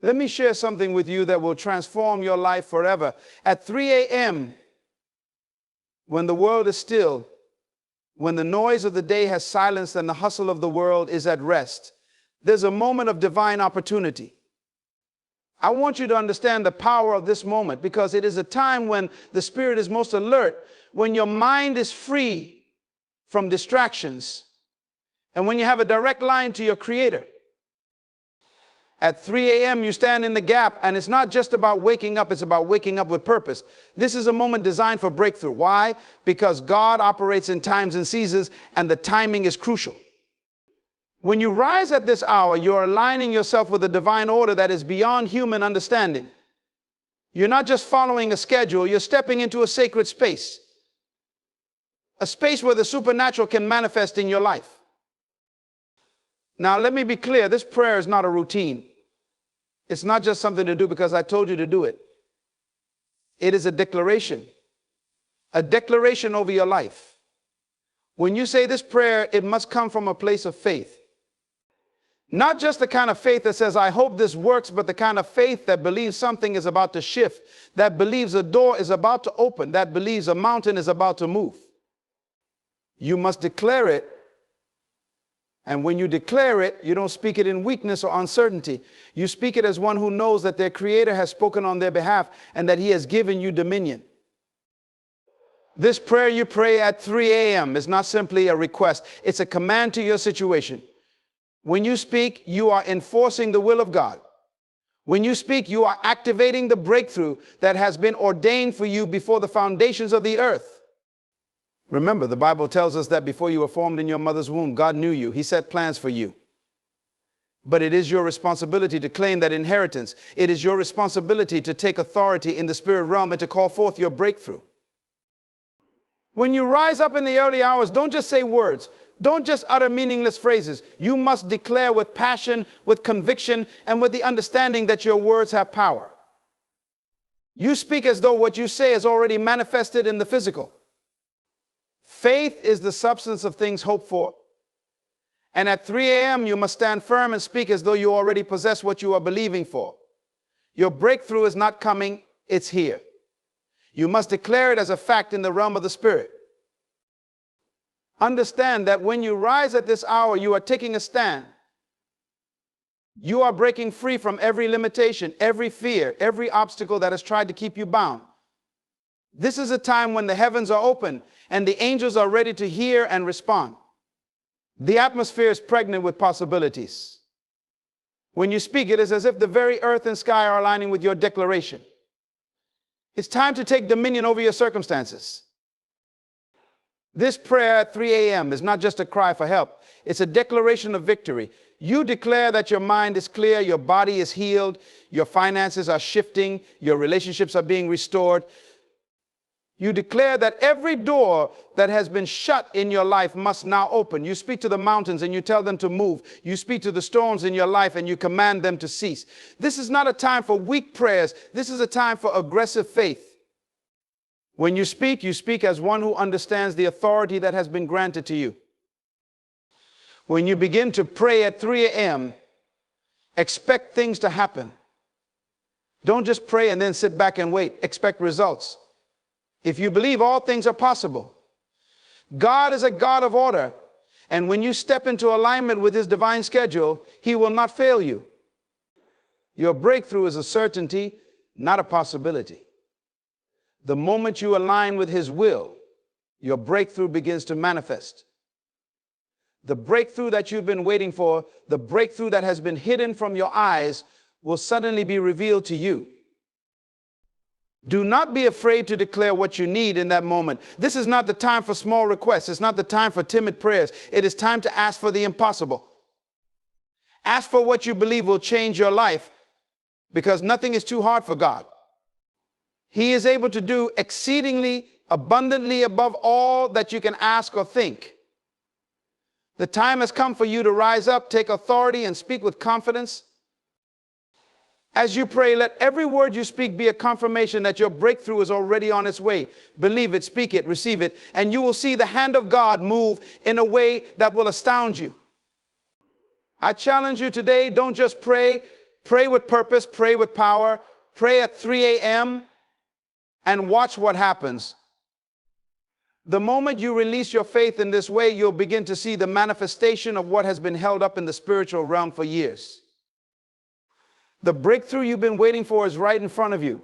Let me share something with you that will transform your life forever. At 3 a.m., when the world is still, when the noise of the day has silenced and the hustle of the world is at rest, there's a moment of divine opportunity. I want you to understand the power of this moment, because it is a time when the Spirit is most alert, when your mind is free from distractions, and when you have a direct line to your Creator. At 3 a.m., you stand in the gap, and it's not just about waking up, it's about waking up with purpose. This is a moment designed for breakthrough. Why? Because God operates in times and seasons, and the timing is crucial. When you rise at this hour, you're aligning yourself with a divine order that is beyond human understanding. You're not just following a schedule, you're stepping into a sacred space. A space where the supernatural can manifest in your life. Now, let me be clear, this prayer is not a routine. It's not just something to do because I told you to do it. It is a declaration over your life. When you say this prayer, it must come from a place of faith. Not just the kind of faith that says, I hope this works, but the kind of faith that believes something is about to shift, that believes a door is about to open, that believes a mountain is about to move. You must declare it. And when you declare it, you don't speak it in weakness or uncertainty. You speak it as one who knows that their Creator has spoken on their behalf and that He has given you dominion. This prayer you pray at 3 a.m. is not simply a request. It's a command to your situation. When you speak, you are enforcing the will of God. When you speak, you are activating the breakthrough that has been ordained for you before the foundations of the earth. Remember, the Bible tells us that before you were formed in your mother's womb, God knew you. He set plans for you. But it is your responsibility to claim that inheritance. It is your responsibility to take authority in the spirit realm and to call forth your breakthrough. When you rise up in the early hours, don't just say words. Don't just utter meaningless phrases. You must declare with passion, with conviction, and with the understanding that your words have power. You speak as though what you say is already manifested in the physical. Faith is the substance of things hoped for. And at 3 a.m., you must stand firm and speak as though you already possess what you are believing for. Your breakthrough is not coming, it's here. You must declare it as a fact in the realm of the Spirit. Understand that when you rise at this hour, you are taking a stand. You are breaking free from every limitation, every fear, every obstacle that has tried to keep you bound. This is a time when the heavens are open and the angels are ready to hear and respond. The atmosphere is pregnant with possibilities. When you speak, it is as if the very earth and sky are aligning with your declaration. It's time to take dominion over your circumstances. This prayer at 3 a.m. is not just a cry for help. It's a declaration of victory. You declare that your mind is clear, your body is healed, your finances are shifting, your relationships are being restored. You declare that every door that has been shut in your life must now open. You speak to the mountains and you tell them to move. You speak to the storms in your life and you command them to cease. This is not a time for weak prayers. This is a time for aggressive faith. When you speak as one who understands the authority that has been granted to you. When you begin to pray at 3 a.m., expect things to happen. Don't just pray and then sit back and wait. Expect results. If you believe, all things are possible. God is a God of order. And when you step into alignment with His divine schedule, He will not fail you. Your breakthrough is a certainty, not a possibility. The moment you align with His will, your breakthrough begins to manifest. The breakthrough that you've been waiting for, the breakthrough that has been hidden from your eyes, will suddenly be revealed to you. Do not be afraid to declare what you need in that moment. This is not the time for small requests. It's not the time for timid prayers. It is time to ask for the impossible. Ask for what you believe will change your life, because nothing is too hard for God. He is able to do exceedingly abundantly above all that you can ask or think. The time has come for you to rise up, take authority, and speak with confidence. As you pray, let every word you speak be a confirmation that your breakthrough is already on its way. Believe it, speak it, receive it, and you will see the hand of God move in a way that will astound you. I challenge you today, don't just pray, Pray with purpose, pray with power, pray at 3 a.m. and watch what happens. The moment you release your faith in this way, you'll begin to see the manifestation of what has been held up in the spiritual realm for years. The breakthrough you've been waiting for is right in front of you,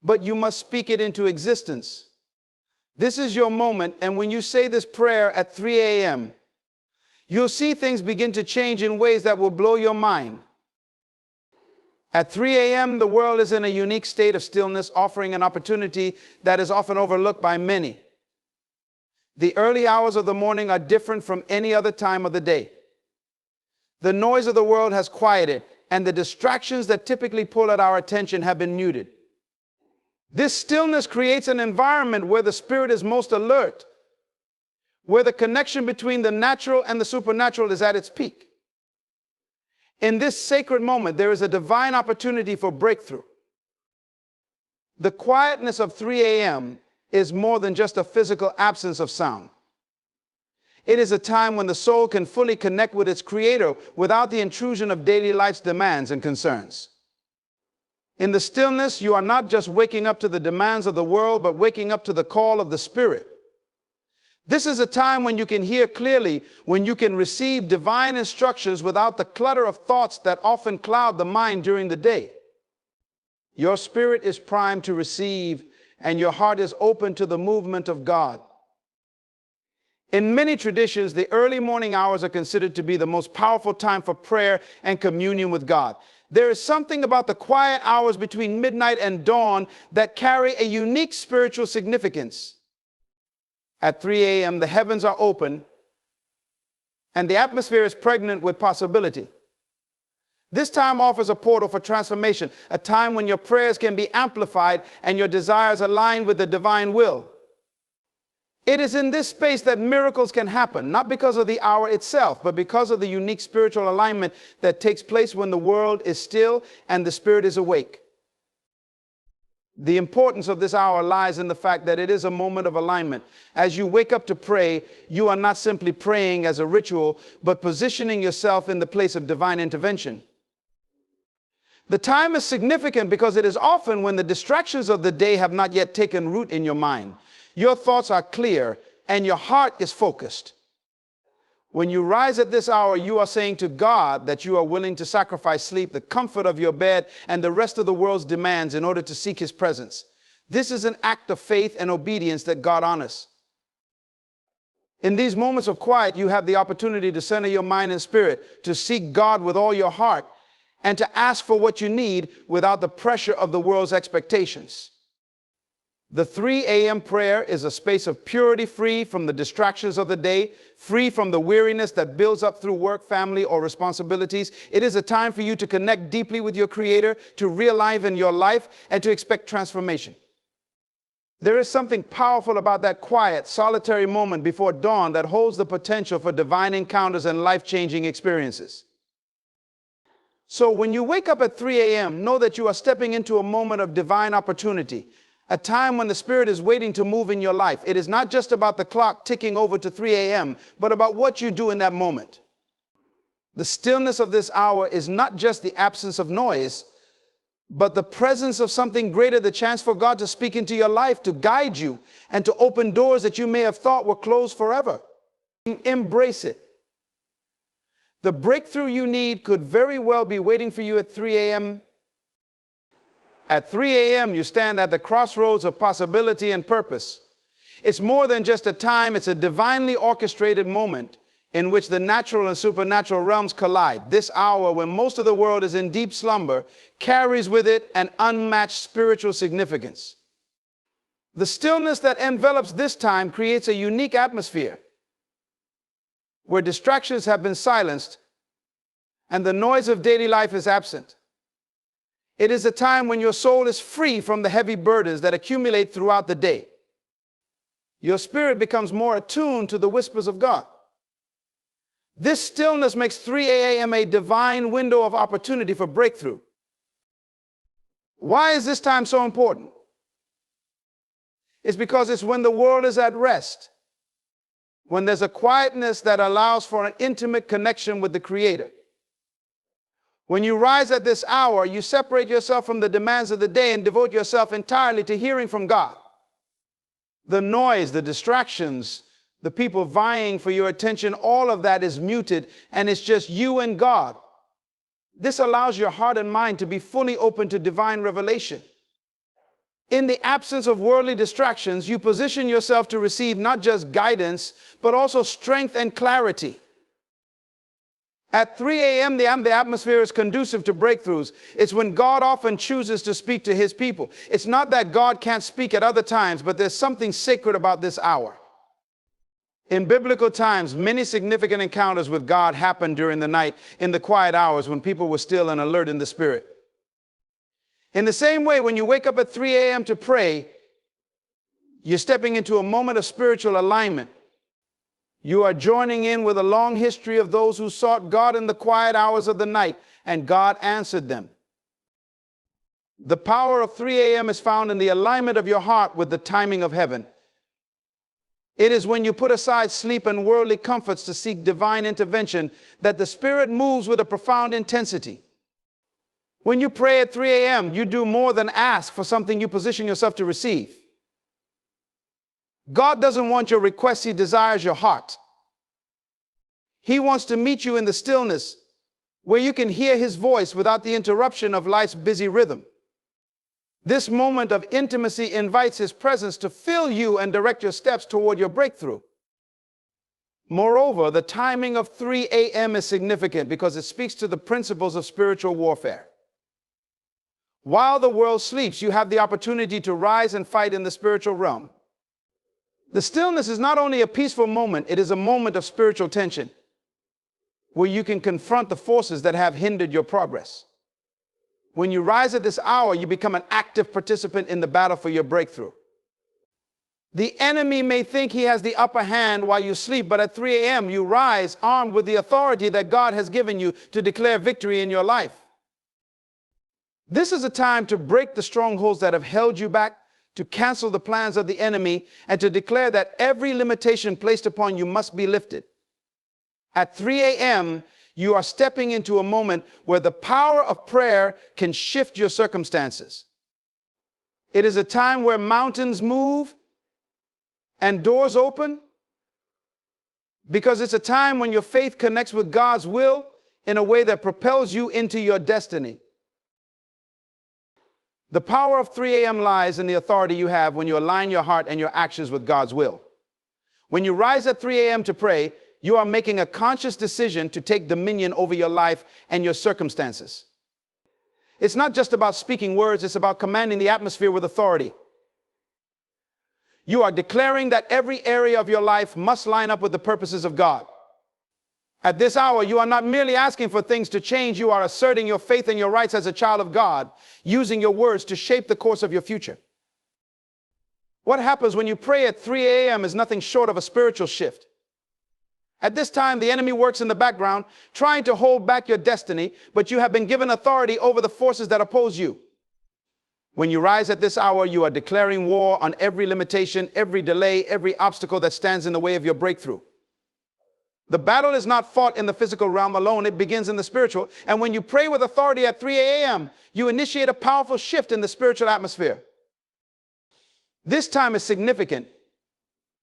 but you must speak it into existence. This is your moment, and when you say this prayer at 3 a.m., you'll see things begin to change in ways that will blow your mind. At 3 a.m., the world is in a unique state of stillness, offering an opportunity that is often overlooked by many. The early hours of the morning are different from any other time of the day. The noise of the world has quieted, and the distractions that typically pull at our attention have been muted. This stillness creates an environment where the spirit is most alert, where the connection between the natural and the supernatural is at its peak. In this sacred moment, there is a divine opportunity for breakthrough. The quietness of 3 a.m. is more than just a physical absence of sound. It is a time when the soul can fully connect with its Creator without the intrusion of daily life's demands and concerns. In the stillness, you are not just waking up to the demands of the world, but waking up to the call of the Spirit. This is a time when you can hear clearly, when you can receive divine instructions without the clutter of thoughts that often cloud the mind during the day. Your spirit is primed to receive, and your heart is open to the movement of God. In many traditions, the early morning hours are considered to be the most powerful time for prayer and communion with God. There is something about the quiet hours between midnight and dawn that carry a unique spiritual significance. At 3 a.m., the heavens are open, and the atmosphere is pregnant with possibility. This time offers a portal for transformation, a time when your prayers can be amplified and your desires aligned with the divine will. It is in this space that miracles can happen, not because of the hour itself, but because of the unique spiritual alignment that takes place when the world is still and the spirit is awake. The importance of this hour lies in the fact that it is a moment of alignment. As you wake up to pray, you are not simply praying as a ritual, but positioning yourself in the place of divine intervention. The time is significant because it is often when the distractions of the day have not yet taken root in your mind. Your thoughts are clear and your heart is focused. When you rise at this hour, you are saying to God that you are willing to sacrifice sleep, the comfort of your bed, and the rest of the world's demands in order to seek His presence. This is an act of faith and obedience that God honors. In these moments of quiet, you have the opportunity to center your mind and spirit, to seek God with all your heart, and to ask for what you need without the pressure of the world's expectations. The 3 a.m. prayer is a space of purity, free from the distractions of the day, free from the weariness that builds up through work, family, or responsibilities. It is a time for you to connect deeply with your Creator, to realign your life, and to expect transformation. There is something powerful about that quiet, solitary moment before dawn that holds the potential for divine encounters and life-changing experiences. So when you wake up at 3 a.m., know that you are stepping into a moment of divine opportunity, a time when the Spirit is waiting to move in your life. It is not just about the clock ticking over to 3 a.m., but about what you do in that moment. The stillness of this hour is not just the absence of noise, but the presence of something greater, the chance for God to speak into your life, to guide you, and to open doors that you may have thought were closed forever. Embrace it. The breakthrough you need could very well be waiting for you at 3 a.m. At 3 a.m., you stand at the crossroads of possibility and purpose. It's more than just a time, it's a divinely orchestrated moment in which the natural and supernatural realms collide. This hour, when most of the world is in deep slumber, carries with it an unmatched spiritual significance. The stillness that envelops this time creates a unique atmosphere where distractions have been silenced and the noise of daily life is absent. It is a time when your soul is free from the heavy burdens that accumulate throughout the day. Your spirit becomes more attuned to the whispers of God. This stillness makes 3 a.m. a divine window of opportunity for breakthrough. Why is this time so important? It's because it's when the world is at rest, when there's a quietness that allows for an intimate connection with the Creator. When you rise at this hour, you separate yourself from the demands of the day and devote yourself entirely to hearing from God. The noise, the distractions, the people vying for your attention, all of that is muted, and it's just you and God. This allows your heart and mind to be fully open to divine revelation. In the absence of worldly distractions, you position yourself to receive not just guidance, but also strength and clarity. At 3 a.m., the atmosphere is conducive to breakthroughs. It's when God often chooses to speak to his people. It's not that God can't speak at other times, but there's something sacred about this hour. In biblical times, many significant encounters with God happened during the night in the quiet hours when people were still and alert in the spirit. In the same way, when you wake up at 3 a.m. to pray, you're stepping into a moment of spiritual alignment. You are joining in with a long history of those who sought God in the quiet hours of the night, and God answered them. The power of 3 a.m. is found in the alignment of your heart with the timing of heaven. It is when you put aside sleep and worldly comforts to seek divine intervention that the Spirit moves with a profound intensity. When you pray at 3 a.m., you do more than ask for something, you position yourself to receive. God doesn't want your request, he desires your heart. He wants to meet you in the stillness where you can hear his voice without the interruption of life's busy rhythm. This moment of intimacy invites his presence to fill you and direct your steps toward your breakthrough. Moreover, the timing of 3 a.m. is significant because it speaks to the principles of spiritual warfare. While the world sleeps, you have the opportunity to rise and fight in the spiritual realm. The stillness is not only a peaceful moment, it is a moment of spiritual tension where you can confront the forces that have hindered your progress. When you rise at this hour, you become an active participant in the battle for your breakthrough. The enemy may think he has the upper hand while you sleep, but at 3 a.m. you rise armed with the authority that God has given you to declare victory in your life. This is a time to break the strongholds that have held you back, to cancel the plans of the enemy, and to declare that every limitation placed upon you must be lifted. At 3 a.m., you are stepping into a moment where the power of prayer can shift your circumstances. It is a time where mountains move and doors open, because it's a time when your faith connects with God's will in a way that propels you into your destiny. The power of 3 a.m. lies in the authority you have when you align your heart and your actions with God's will. When you rise at 3 a.m. to pray, you are making a conscious decision to take dominion over your life and your circumstances. It's not just about speaking words, it's about commanding the atmosphere with authority. You are declaring that every area of your life must line up with the purposes of God. At this hour, you are not merely asking for things to change, you are asserting your faith and your rights as a child of God, using your words to shape the course of your future. What happens when you pray at 3 a.m. is nothing short of a spiritual shift. At this time, the enemy works in the background, trying to hold back your destiny, but you have been given authority over the forces that oppose you. When you rise at this hour, you are declaring war on every limitation, every delay, every obstacle that stands in the way of your breakthrough. The battle is not fought in the physical realm alone, it begins in the spiritual. And when you pray with authority at 3 a.m., you initiate a powerful shift in the spiritual atmosphere. This time is significant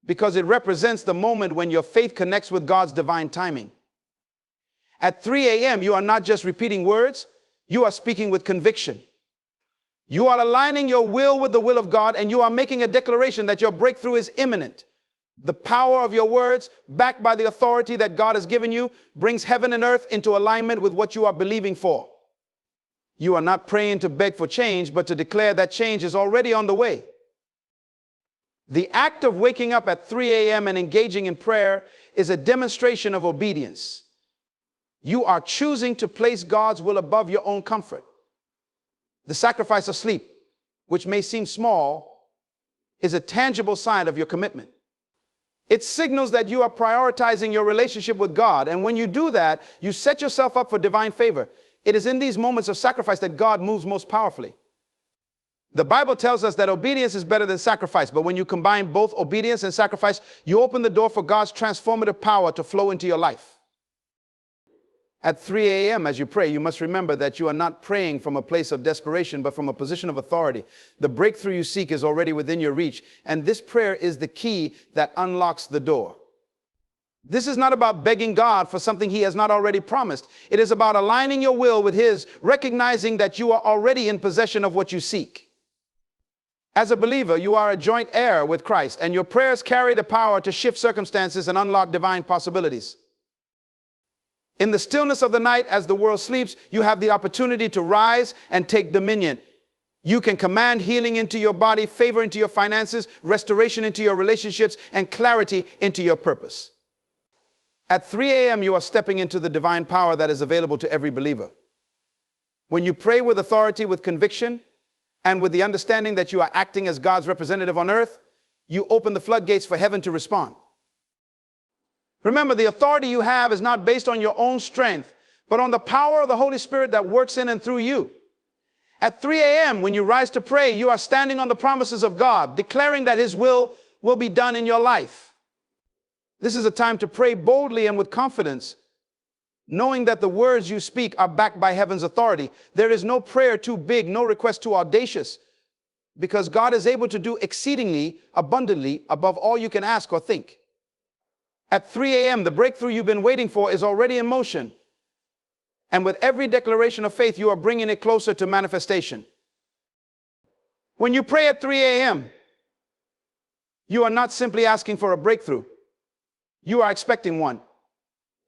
because it represents the moment when your faith connects with God's divine timing. At 3 a.m., you are not just repeating words, you are speaking with conviction. You are aligning your will with the will of God, and you are making a declaration that your breakthrough is imminent. The power of your words, backed by the authority that God has given you, brings heaven and earth into alignment with what you are believing for. You are not praying to beg for change, but to declare that change is already on the way. The act of waking up at 3 a.m. and engaging in prayer is a demonstration of obedience. You are choosing to place God's will above your own comfort. The sacrifice of sleep, which may seem small, is a tangible sign of your commitment. It signals that you are prioritizing your relationship with God. And when you do that, you set yourself up for divine favor. It is in these moments of sacrifice that God moves most powerfully. The Bible tells us that obedience is better than sacrifice. But when you combine both obedience and sacrifice, you open the door for God's transformative power to flow into your life. At 3 a.m. as you pray, you must remember that you are not praying from a place of desperation, but from a position of authority. The breakthrough you seek is already within your reach, and this prayer is the key that unlocks the door. This is not about begging God for something He has not already promised. It is about aligning your will with His, recognizing that you are already in possession of what you seek. As a believer, you are a joint heir with Christ, and your prayers carry the power to shift circumstances and unlock divine possibilities. In the stillness of the night, as the world sleeps, you have the opportunity to rise and take dominion. You can command healing into your body, favor into your finances, restoration into your relationships, and clarity into your purpose. At 3 a.m., you are stepping into the divine power that is available to every believer. When you pray with authority, with conviction, and with the understanding that you are acting as God's representative on earth, you open the floodgates for heaven to respond. Remember, the authority you have is not based on your own strength, but on the power of the Holy Spirit that works in and through you. At 3 a.m., when you rise to pray, you are standing on the promises of God, declaring that His will be done in your life. This is a time to pray boldly and with confidence, knowing that the words you speak are backed by heaven's authority. There is no prayer too big, no request too audacious, because God is able to do exceedingly abundantly above all you can ask or think. At 3 a.m., the breakthrough you've been waiting for is already in motion. And with every declaration of faith, you are bringing it closer to manifestation. When you pray at 3 a.m., you are not simply asking for a breakthrough. You are expecting one.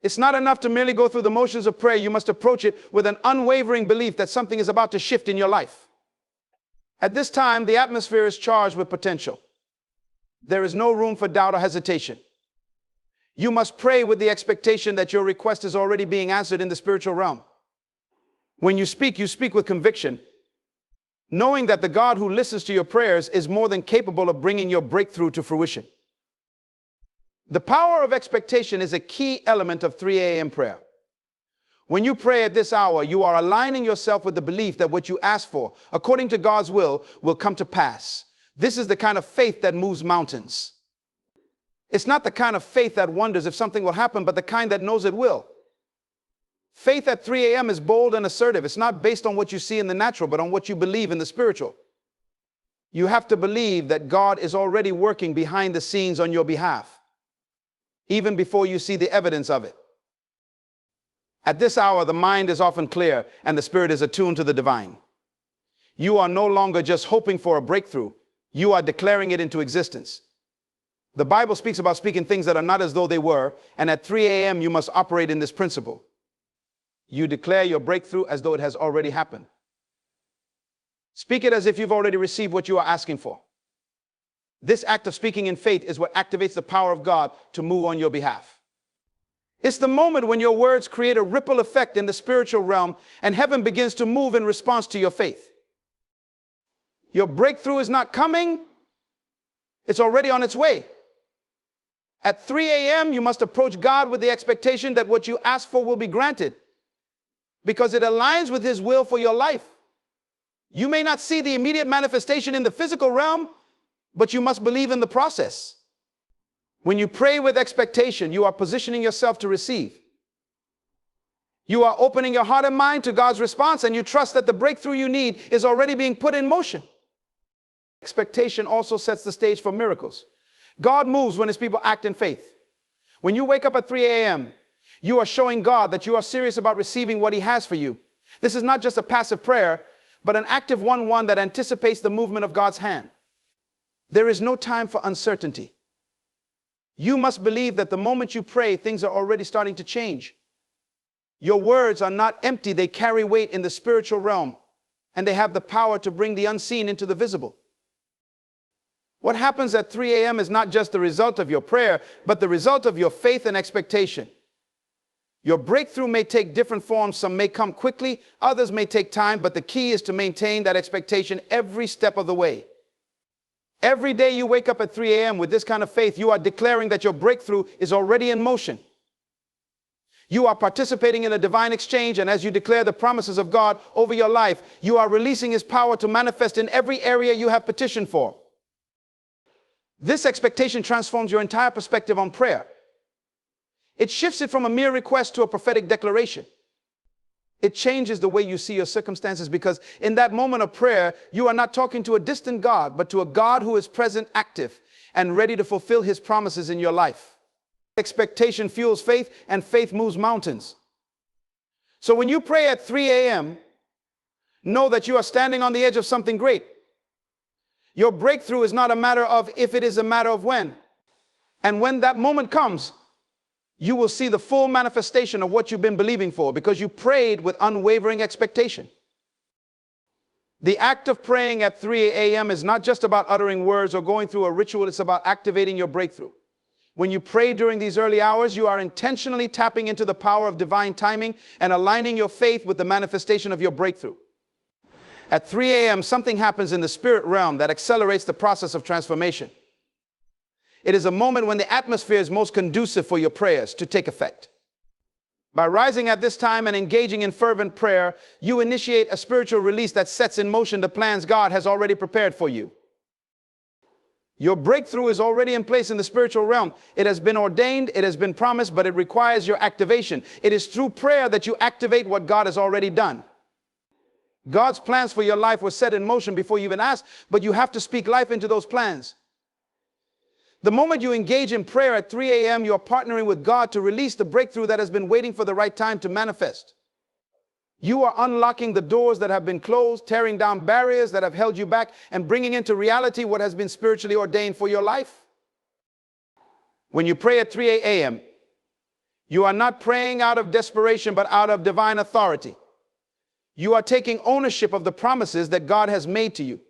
It's not enough to merely go through the motions of prayer. You must approach it with an unwavering belief that something is about to shift in your life. At this time, the atmosphere is charged with potential. There is no room for doubt or hesitation. You must pray with the expectation that your request is already being answered in the spiritual realm. When you speak with conviction, knowing that the God who listens to your prayers is more than capable of bringing your breakthrough to fruition. The power of expectation is a key element of 3 a.m. prayer. When you pray at this hour, you are aligning yourself with the belief that what you ask for, according to God's will come to pass. This is the kind of faith that moves mountains. It's not the kind of faith that wonders if something will happen, but the kind that knows it will. Faith at 3 a.m. is bold and assertive. It's not based on what you see in the natural, but on what you believe in the spiritual. You have to believe that God is already working behind the scenes on your behalf, even before you see the evidence of it. At this hour, the mind is often clear and the spirit is attuned to the divine. You are no longer just hoping for a breakthrough. You are declaring it into existence. The Bible speaks about speaking things that are not as though they were, and at 3 a.m. you must operate in this principle. You declare your breakthrough as though it has already happened. Speak it as if you've already received what you are asking for. This act of speaking in faith is what activates the power of God to move on your behalf. It's the moment when your words create a ripple effect in the spiritual realm and heaven begins to move in response to your faith. Your breakthrough is not coming. It's already on its way. At 3 a.m., you must approach God with the expectation that what you ask for will be granted, because it aligns with His will for your life. You may not see the immediate manifestation in the physical realm, but you must believe in the process. When you pray with expectation, you are positioning yourself to receive. You are opening your heart and mind to God's response, and you trust that the breakthrough you need is already being put in motion. Expectation also sets the stage for miracles. God moves when His people act in faith. When you wake up at 3 a.m., you are showing God that you are serious about receiving what He has for you. This is not just a passive prayer, but an active one that anticipates the movement of God's hand. There is no time for uncertainty. You must believe that the moment you pray, things are already starting to change. Your words are not empty. They carry weight in the spiritual realm, and they have the power to bring the unseen into the visible. What happens at 3 a.m. is not just the result of your prayer, but the result of your faith and expectation. Your breakthrough may take different forms. Some may come quickly, others may take time, but the key is to maintain that expectation every step of the way. Every day you wake up at 3 a.m. with this kind of faith, you are declaring that your breakthrough is already in motion. You are participating in a divine exchange, and as you declare the promises of God over your life, you are releasing His power to manifest in every area you have petitioned for. This expectation transforms your entire perspective on prayer. It shifts it from a mere request to a prophetic declaration. It changes the way you see your circumstances, because in that moment of prayer, you are not talking to a distant God, but to a God who is present, active, and ready to fulfill his promises in your life. Expectation fuels faith, and faith moves mountains. So when you pray at 3 a.m., know that you are standing on the edge of something great. Your breakthrough is not a matter of if, it is a matter of when. And when that moment comes, you will see the full manifestation of what you've been believing for, because you prayed with unwavering expectation. The act of praying at 3 a.m. is not just about uttering words or going through a ritual. It's about activating your breakthrough. When you pray during these early hours, you are intentionally tapping into the power of divine timing and aligning your faith with the manifestation of your breakthrough. At 3 a.m., something happens in the spirit realm that accelerates the process of transformation. It is a moment when the atmosphere is most conducive for your prayers to take effect. By rising at this time and engaging in fervent prayer, you initiate a spiritual release that sets in motion the plans God has already prepared for you. Your breakthrough is already in place in the spiritual realm. It has been ordained, it has been promised, but it requires your activation. It is through prayer that you activate what God has already done. God's plans for your life were set in motion before you even asked, but you have to speak life into those plans. The moment you engage in prayer at 3 a.m., you're partnering with God to release the breakthrough that has been waiting for the right time to manifest. You are unlocking the doors that have been closed, tearing down barriers that have held you back, and bringing into reality what has been spiritually ordained for your life. When you pray at 3 a.m., you are not praying out of desperation, but out of divine authority. You are taking ownership of the promises that God has made to you.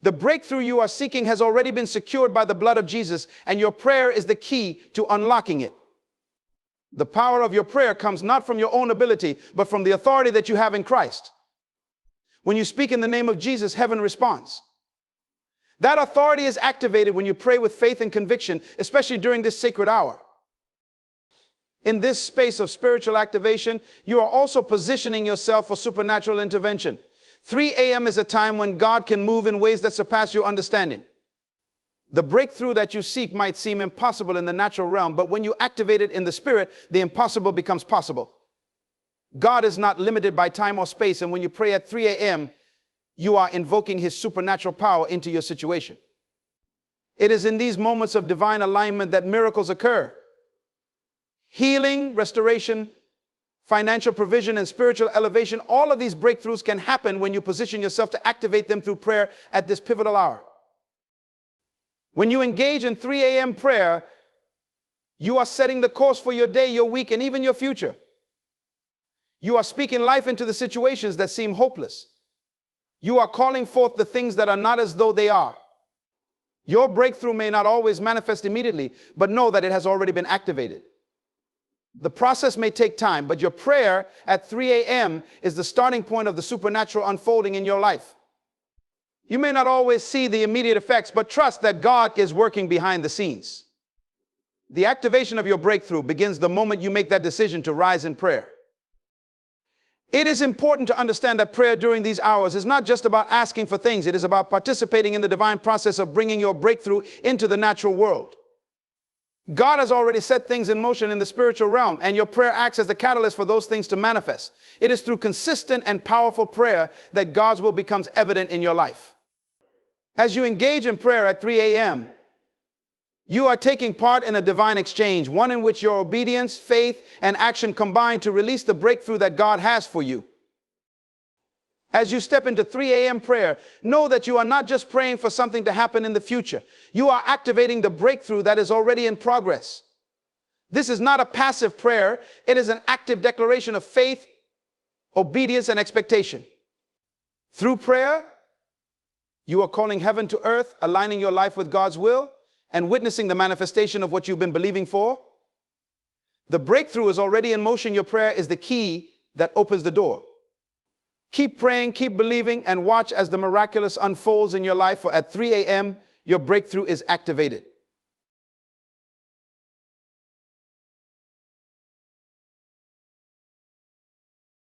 The breakthrough you are seeking has already been secured by the blood of Jesus, and your prayer is the key to unlocking it. The power of your prayer comes not from your own ability, but from the authority that you have in Christ. When you speak in the name of Jesus, heaven responds. That authority is activated when you pray with faith and conviction, especially during this sacred hour. In this space of spiritual activation, you are also positioning yourself for supernatural intervention. 3 a.m. is a time when God can move in ways that surpass your understanding. The breakthrough that you seek might seem impossible in the natural realm, but when you activate it in the spirit, the impossible becomes possible. God is not limited by time or space, and when you pray at 3 a.m., you are invoking his supernatural power into your situation. It is in these moments of divine alignment that miracles occur. Healing, restoration, financial provision, and spiritual elevation, all of these breakthroughs can happen when you position yourself to activate them through prayer at this pivotal hour. When you engage in 3 a.m. prayer, you are setting the course for your day, your week, and even your future. You are speaking life into the situations that seem hopeless. You are calling forth the things that are not as though they are. Your breakthrough may not always manifest immediately, but know that it has already been activated. The process may take time, but your prayer at 3 a.m. is the starting point of the supernatural unfolding in your life. You may not always see the immediate effects, but trust that God is working behind the scenes. The activation of your breakthrough begins the moment you make that decision to rise in prayer. It is important to understand that prayer during these hours is not just about asking for things. It is about participating in the divine process of bringing your breakthrough into the natural world. God has already set things in motion in the spiritual realm, and your prayer acts as the catalyst for those things to manifest. It is through consistent and powerful prayer that God's will becomes evident in your life. As you engage in prayer at 3 a.m., you are taking part in a divine exchange, one in which your obedience, faith, and action combine to release the breakthrough that God has for you. As you step into 3 a.m. prayer, know that you are not just praying for something to happen in the future. You are activating the breakthrough that is already in progress. This is not a passive prayer. It is an active declaration of faith, obedience, and expectation. Through prayer, you are calling heaven to earth, aligning your life with God's will, and witnessing the manifestation of what you've been believing for. The breakthrough is already in motion. Your prayer is the key that opens the door. Keep praying, keep believing, and watch as the miraculous unfolds in your life, for at 3 a.m., your breakthrough is activated.